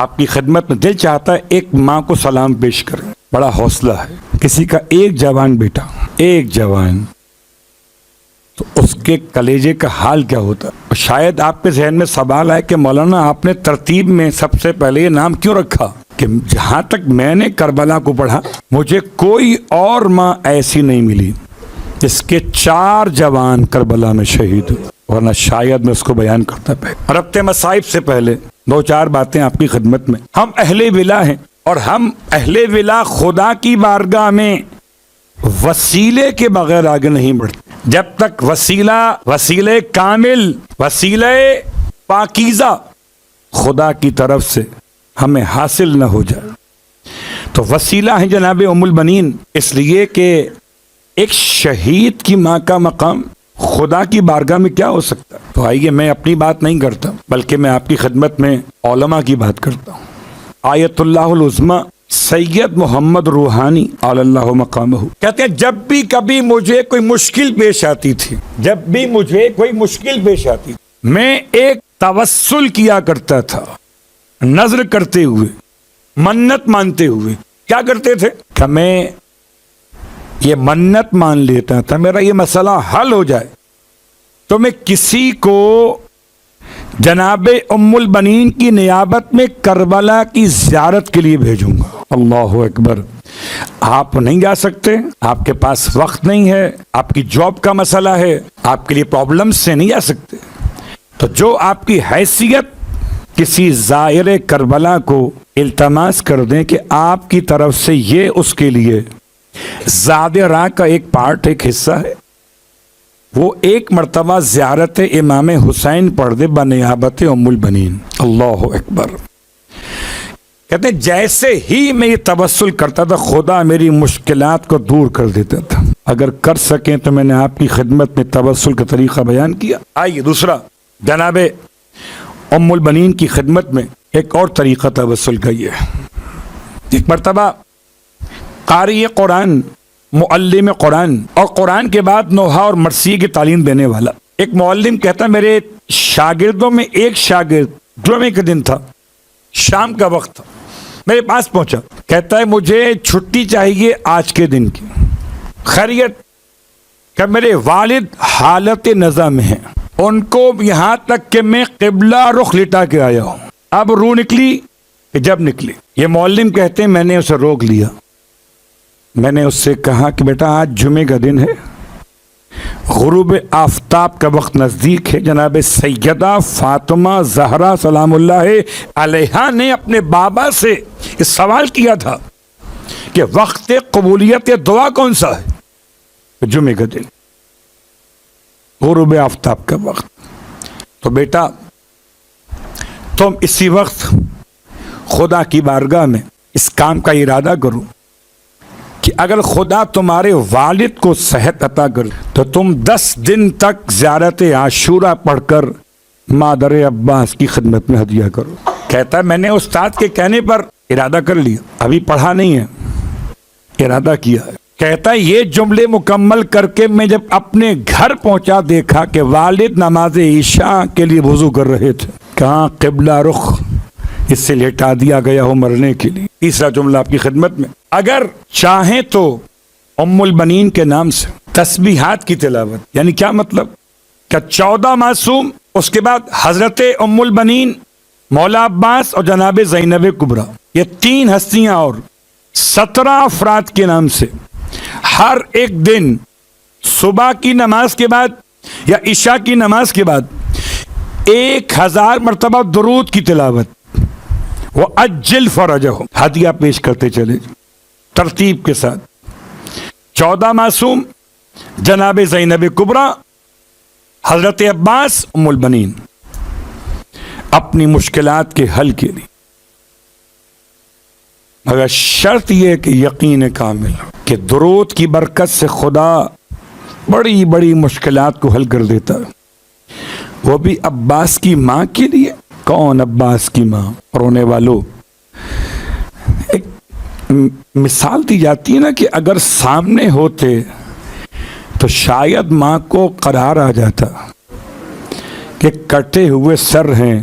آپ کی خدمت میں دل چاہتا ہے ایک ماں کو سلام پیش کریں. بڑا حوصلہ ہے. کسی کا ایک جوان بیٹا، ایک جوان، تو اس کے کلیجے کا حال کیا ہوتا. شاید آپ کے ذہن میں سوال ہے کہ مولانا آپ نے ترتیب میں سب سے پہلے یہ نام کیوں رکھا؟ کہ جہاں تک میں نے کربلا کو پڑھا مجھے کوئی اور ماں ایسی نہیں ملی جس کے 4 جوان کربلا میں شہید ہوئے، ورنہ شاید میں اس کو بیان کرتا پہ. ربط مصائب سے پہلے 2-4 باتیں آپ کی خدمت میں. ہم اہل ولا ہیں اور ہم اہل ولا خدا کی بارگاہ میں وسیلے کے بغیر آگے نہیں بڑھتے. جب تک وسیلہ کامل، وسیلہ پاکیزہ خدا کی طرف سے ہمیں حاصل نہ ہو جائے. تو وسیلہ ہے جناب ام البنین، اس لیے کہ ایک شہید کی ماں کا مقام خدا کی بارگاہ میں کیا ہو سکتا. تو آئیے میں اپنی بات نہیں کرتا بلکہ میں آپ کی خدمت میں علماء کی بات کرتا ہوں. آیت اللہ العظمی سید محمد روحانی علی اللہ مقامہ کہتے ہیں جب بھی کبھی مجھے کوئی مشکل پیش آتی تھی، میں ایک توسل کیا کرتا تھا، نظر کرتے ہوئے، منت مانتے ہوئے. کیا کرتے تھے کہ میں یہ منت مان لیتا تھا میرا یہ مسئلہ حل ہو جائے تو میں کسی کو جناب ام البنین کی نیابت میں کربلا کی زیارت کے لیے بھیجوں گا. اللہ اکبر. آپ نہیں جا سکتے، آپ کے پاس وقت نہیں ہے، آپ کی جاب کا مسئلہ ہے، آپ کے لیے پرابلم سے نہیں جا سکتے، تو جو آپ کی حیثیت کسی زائر کربلا کو التماس کر دیں کہ آپ کی طرف سے یہ اس کے لیے زاد راہ کا ایک پارٹ، ایک حصہ ہے، وہ ایک مرتبہ زیارت امام حسین پڑھ دے بنیابت ام البنین. اللہ اکبر. کہتے ہیں جیسے ہی میں یہ توسل کرتا تھا خدا میری مشکلات کو دور کر دیتا تھا. اگر کر سکیں تو میں نے آپ کی خدمت میں توسل کا طریقہ بیان کیا. آئیے دوسرا، جناب ام البنین کی خدمت میں ایک اور طریقہ توسل کا یہ ہے. ایک مرتبہ قاری قرآن، معلم قرآن اور قرآن کے بعد نوحہ اور مرثیہ کی تعلیم دینے والا ایک معلم کہتا میرے شاگردوں میں ایک شاگرد، جمعے کا دن تھا، شام کا وقت تھا، میرے پاس پہنچا، کہتا ہے مجھے چھٹی چاہیے آج کے دن کی. خیریت؟ کہ میرے والد حالت نزا میں ہیں، ان کو یہاں تک کہ میں قبلہ رخ لٹا کے آیا ہوں. اب روح نکلی کہ جب نکلی. یہ معلم کہتے ہیں میں نے اسے روک لیا. میں نے اس سے کہا کہ بیٹا آج جمعے کا دن ہے، غروب آفتاب کا وقت نزدیک ہے. جناب سیدہ فاطمہ زہرا سلام اللہ علیہا نے اپنے بابا سے یہ سوال کیا تھا کہ وقت قبولیت دعا کون سا ہے؟ جمعے کا دن، غروب آفتاب کا وقت. تو بیٹا تم اسی وقت خدا کی بارگاہ میں اس کام کا ارادہ کرو کہ اگر خدا تمہارے والد کو صحت عطا کر تو تم 10 دن تک زیارت عاشورہ پڑھ کر مادر عباس کی خدمت میں ہدیہ کرو. کہتا ہے میں نے استاد کے کہنے پر ارادہ کر لیا، ابھی پڑھا نہیں ہے، ارادہ کیا ہے. کہتا ہے یہ جملے مکمل کر کے میں جب اپنے گھر پہنچا دیکھا کہ والد نماز عشاء کے لیے وضو کر رہے تھے. کہاں قبلہ رخ اس سے لٹا دیا گیا ہو مرنے کے لیے. تیسرا جملہ آپ کی خدمت میں، اگر چاہیں تو ام البنین کے نام سے تسبیحات کی تلاوت. یعنی کیا مطلب؟ کہ 14 معصوم، اس کے بعد حضرت ام البنین، مولا عباس اور جناب زینب کبریٰ، یہ 3 ہستیاں اور 17 افراد کے نام سے ہر ایک دن صبح کی نماز کے بعد یا عشاء کی نماز کے بعد 1000 مرتبہ درود کی تلاوت. وہ اجل فرجہ ہدیہ پیش کرتے چلے ترتیب کے ساتھ. 14 معصوم، جناب زینب کبریٰ، حضرت عباس، ام البنین، اپنی مشکلات کے حل کے لیے. مگر شرط یہ کہ یقین کامل کہ درود کی برکت سے خدا بڑی بڑی مشکلات کو حل کر دیتا ہے. وہ بھی عباس کی ماں کے لیے. کون عباس کی ماں؟ رونے والوں، ایک مثال دی جاتی ہے نا کہ اگر سامنے ہوتے تو شاید ماں کو قرار آ جاتا کہ کٹے ہوئے سر ہیں،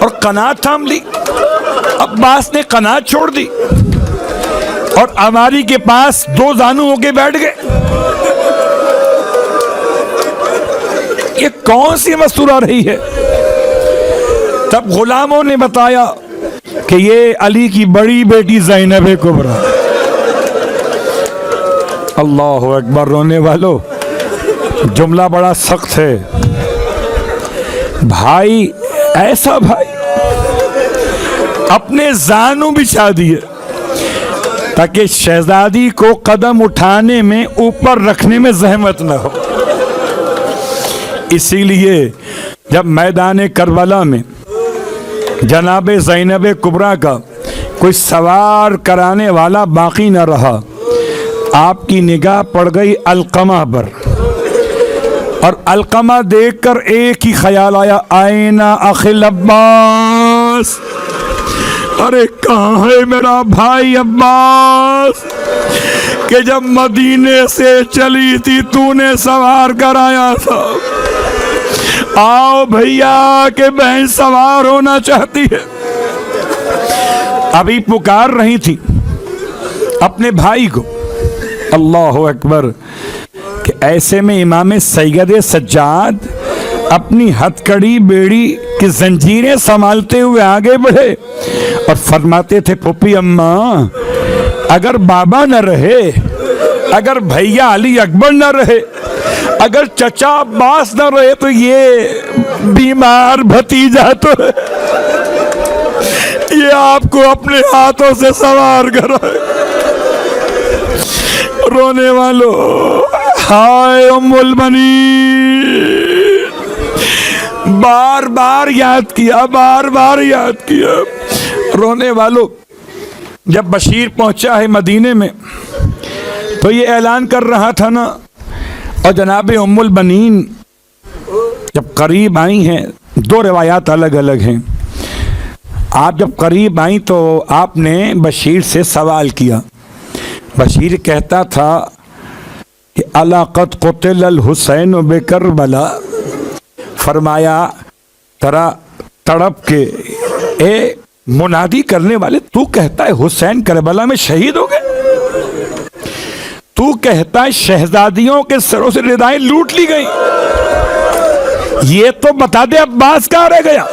اور قناعت تھام لی. عباس نے قناعت چھوڑ دی اور عماری کے پاس 2 زانو ہو کے بیٹھ گئے. یہ کون سی مستورہ رہی ہے؟ تب غلاموں نے بتایا کہ یہ علی کی بڑی بیٹی زینب کبریٰ. اللہ اکبر. رونے والو، جملہ بڑا سخت ہے. بھائی، ایسا بھائی اپنے زانوں بچھا دیے تاکہ شہزادی کو قدم اٹھانے میں، اوپر رکھنے میں زحمت نہ ہو. اسی لیے جب میدان کربلا میں جناب زینب کبریٰ کا کوئی سوار کرانے والا باقی نہ رہا، آپ کی نگاہ پڑ گئی علقمہ پر، اور علقمہ دیکھ کر ایک ہی خیال آیا، آئین اخی عباس، ارے کہاں ہے میرا بھائی عباس کہ جب مدینے سے چلی تھی تو نے سوار کرایا تھا. آؤ بھیا کہ بہن سوار ہونا چاہتی ہے. ابھی پکار رہی تھی اپنے بھائی کو. اللہ اکبر. کہ ایسے میں امام سید سجاد اپنی ہتھکڑی بیڑی کی زنجیریں سنبھالتے ہوئے آگے بڑھے اور فرماتے تھے، پھوپھی اماں، اگر بابا نہ رہے، اگر بھیا علی اکبر نہ رہے، اگر چچا عباس نہ رہے تو یہ بیمار بھتیجا تو ہے، یہ آپ کو اپنے ہاتھوں سے سوار کرائے. رونے والو، ہائے ام البنین، بار بار یاد کیا، بار بار یاد کیا. رونے والو، جب بشیر پہنچا ہے مدینے میں تو یہ اعلان کر رہا تھا نا، اور جناب ام البنین جب قریب آئی ہیں، 2 روایات الگ الگ ہیں. آپ جب قریب آئیں تو آپ نے بشیر سے سوال کیا. بشیر کہتا تھا کہ الا قد قتل الحسین بکربلا، فرمایا ترا تڑپ کے، اے منادی کرنے والے، تو کہتا ہے حسین کربلا میں شہید ہو گئے، تو کہتا ہے شہزادیوں کے سروں سے ردائیں لوٹ لی گئی، یہ تو بتا دے عباس کہاں رہ گیا.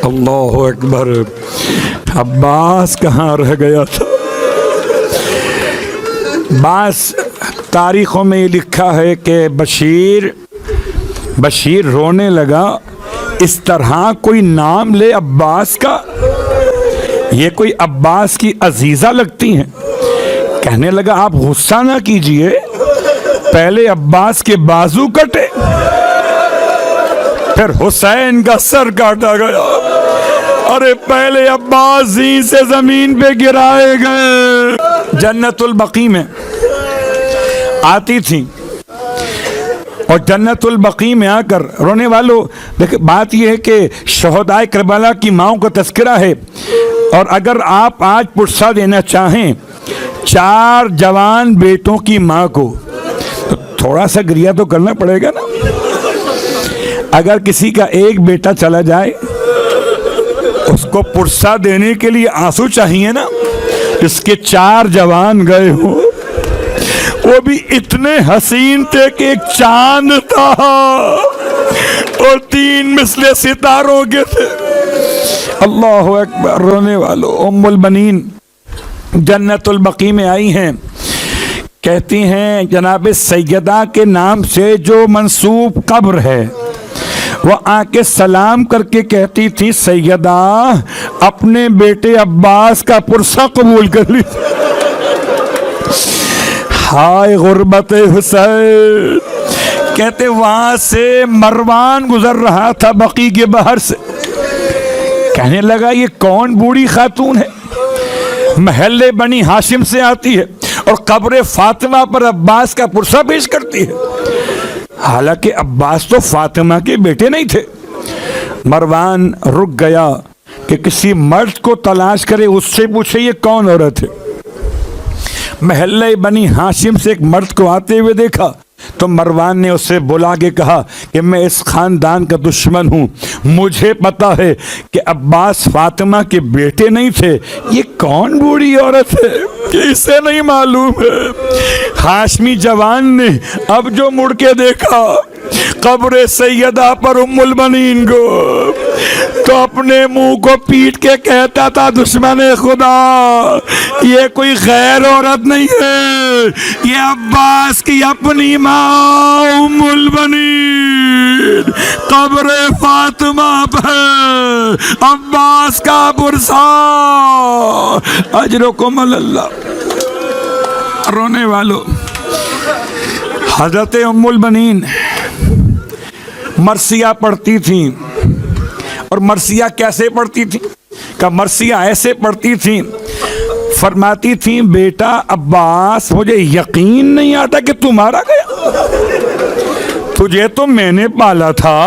اللہ اکبر. عباس کہاں رہ گیا تھا؟ بعض تاریخوں میں یہ لکھا ہے کہ بشیر رونے لگا. اس طرح کوئی نام لے عباس کا، یہ کوئی عباس کی عزیزہ لگتی ہیں. کہنے لگا آپ غصہ نہ کیجئے، پہلے عباس کے بازو کٹے پھر حسین کا سر کاٹا گیا. ارے پہلے عباس زین سے زمین پہ گرائے گئے. جنت البقیع میں آتی تھی اور جنت البقیع میں آ کر رونے والوں، بات یہ ہے کہ شہدائے کربلا کی ماؤں کا تذکرہ ہے. اور اگر آپ آج پرسہ دینا چاہیں 4 جوان بیٹوں کی ماں کو تو تھوڑا سا گریہ تو کرنا پڑے گا نا. اگر کسی کا ایک بیٹا چلا جائے اس کو پرسہ دینے کے لیے آنسو چاہیے نا. اس کے 4 جوان گئے ہوں، وہ بھی اتنے حسین تھے کہ ایک چاند تھا اور 3 مثل ستاروں کے تھے. اللہ اکبر. رونے والوں، ام البنین جنت البقیع میں آئی ہیں، کہتی ہیں جناب سیدہ کے نام سے جو منسوب قبر ہے، وہ آ کے سلام کر کے کہتی تھی، سیدہ اپنے بیٹے عباس کا پرسہ قبول کر لی. ہائے غربت حسین. کہتے وہاں سے مروان گزر رہا تھا بقیع کے باہر سے، کہنے لگا یہ کون بوڑھی خاتون ہے، محلے بنی ہاشم سے آتی ہے اور قبر فاطمہ پر عباس کا پرسہ پیش کرتی ہے. حالانکہ عباس تو فاطمہ کے بیٹے نہیں تھے. مروان رک گیا کہ کسی مرد کو تلاش کرے، اس سے پوچھے یہ کون عورت ہے. محلے بنی ہاشم سے ایک مرد کو آتے ہوئے دیکھا تو مروان نے اسے بلا کے کہا کہ میں اس خاندان کا دشمن ہوں، مجھے پتا ہے کہ عباس فاطمہ کے بیٹے نہیں تھے، یہ کون بوڑھی عورت ہے کہ اسے نہیں معلوم ہے۔ ہاشمی جوان نے اب جو مڑ کے دیکھا قبر سیدہ پر ام المنین کو، تو اپنے منہ کو پیٹ کے کہتا تھا دشمن خدا یہ کوئی غیر عورت نہیں ہے، یہ عباس کی اپنی ماں ام المنین قبر فاطمہ پر عباس کا برسا اجرکم اللہ۔ رونے والو، حضرت ام المنین مرثیہ پڑھتی تھیں، اور مرثیہ کیسے پڑھتی تھیں؟ کہ مرثیہ ایسے پڑھتی تھیں، فرماتی تھیں بیٹا عباس مجھے یقین نہیں آتا کہ تم مارا گیا، تجھے تو میں نے پالا تھا،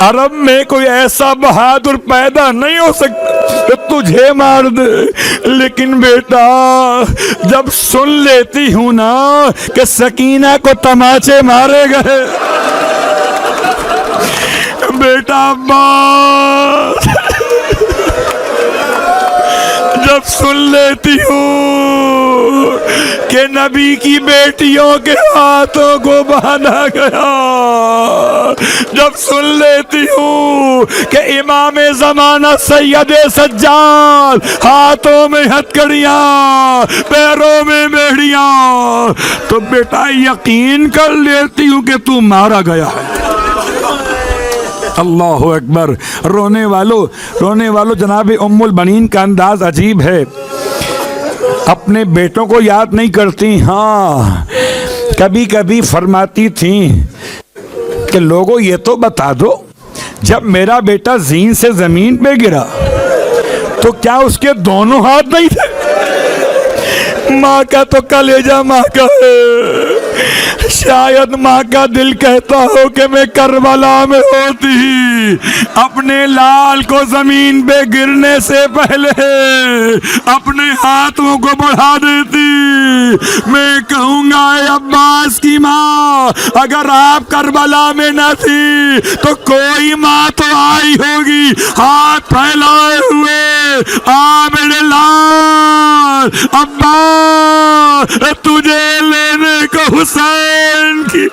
عرب میں کوئی ایسا بہادر پیدا نہیں ہو سکتا کہ تجھے مار دے، لیکن بیٹا جب سن لیتی ہوں نا کہ سکینہ کو تماچے مارے گئے، بیٹا عباس جب سن لیتی ہوں کہ نبی کی بیٹیوں کے ہاتھوں کو باندھا گیا، جب سن لیتی ہوں کہ امام زمانہ سید سجاد ہاتھوں میں ہتھکڑیاں پیروں میں بیڑیاں، تو بیٹا یقین کر لیتی ہوں کہ تو مارا گیا ہے۔ اللہ اکبر۔ رونے والو جناب ام المنین کا انداز عجیب ہے، اپنے بیٹوں کو یاد نہیں کرتی، ہاں کبھی کبھی فرماتی تھیں کہ لوگوں یہ تو بتا دو جب میرا بیٹا زین سے زمین پہ گرا تو کیا اس کے دونوں ہاتھ نہیں تھے؟ ماں کا تو کلیجہ ماں کا ہے، شاید ماں کا دل کہتا ہو کہ میں کربلا میں ہوتی اپنے لال کو زمین پہ گرنے سے پہلے اپنے ہاتھوں کو بڑھا دیتی۔ میں کہوں گا اے عباس کی ماں اگر آپ کربلا میں نہ تھی تو کوئی ماں تو آئی ہوگی، ہاتھ پھیلائے ہوئے، آ میرے لال عباس تجھے لینے کو حسین کی